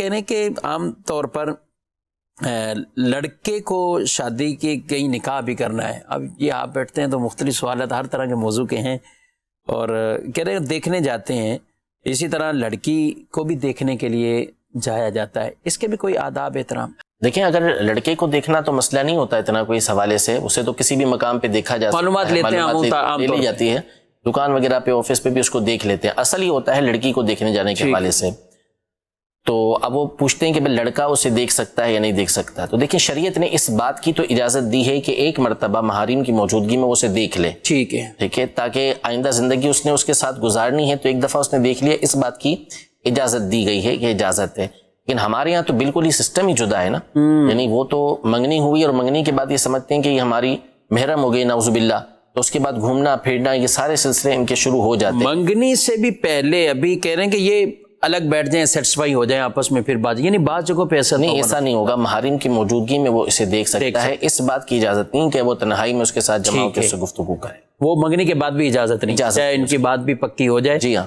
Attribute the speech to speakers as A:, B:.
A: کہہ رہے ہیں کہ عام طور پر لڑکے کو شادی کی کہیں نکاح بھی کرنا ہے. اب یہ آپ بیٹھتے ہیں تو مختلف سوالات ہر طرح کے موضوع کے ہیں اور کہہ رہے ہیں دیکھنے جاتے ہیں. اسی طرح لڑکی کو بھی دیکھنے کے لیے جایا جاتا ہے. اس کے بھی کوئی آداب احترام؟
B: دیکھیں اگر لڑکے کو دیکھنا تو مسئلہ نہیں ہوتا اتنا کوئی اس حوالے سے. اسے تو کسی بھی مقام پہ دیکھا جا سکتا ہے,
A: معلومات لیتے ہیں,
B: لے لی جاتی ہے, دکان وغیرہ پہ آفس پہ بھی اس کو دیکھ لیتے ہیں. اصل ہی ہوتا ہے لڑکی کو دیکھنے جانے کے حوالے سے. تو اب وہ پوچھتے ہیں کہ لڑکا اسے دیکھ سکتا ہے یا نہیں دیکھ سکتا. تو دیکھیں شریعت نے اس بات کی تو اجازت دی ہے کہ ایک مرتبہ محارم کی موجودگی میں وہ اسے دیکھ لے. ٹھیک ہے, تاکہ آئندہ زندگی اس نے اس کے ساتھ گزارنی ہے تو ایک دفعہ اس نے دیکھ لیا, اس بات کی اجازت دی گئی ہے کہ اجازت ہے. لیکن ہمارے یہاں تو بالکل ہی سسٹم ہی جدا ہے نا. یعنی وہ تو منگنی ہوئی اور منگنی کے بعد یہ سمجھتے ہیں کہ یہ ہماری محرم ہو گئی نعوذ باللہ, تو اس کے بعد گھومنا پھرنا یہ سارے سلسلے ان کے شروع ہو جاتے ہیں.
A: منگنی سے بھی پہلے ابھی کہہ رہے ہیں کہ یہ الگ بیٹھ جائیں, سیٹسفائی ہو جائیں آپس میں, پھر بات یعنی بعض جگہوں پہ ایسا
B: نہیں, ایسا نہیں ہوگا. محارم کی موجودگی میں وہ اسے دیکھ سکتا ہے. اس بات کی اجازت نہیں کہ وہ تنہائی میں اس کے ساتھ جمع ہو کے اس سے گفتگو کرے.
A: وہ منگنی کے بعد بھی اجازت نہیں, چاہے ان کی بات بھی پکی ہو جائے.
B: جی ہاں.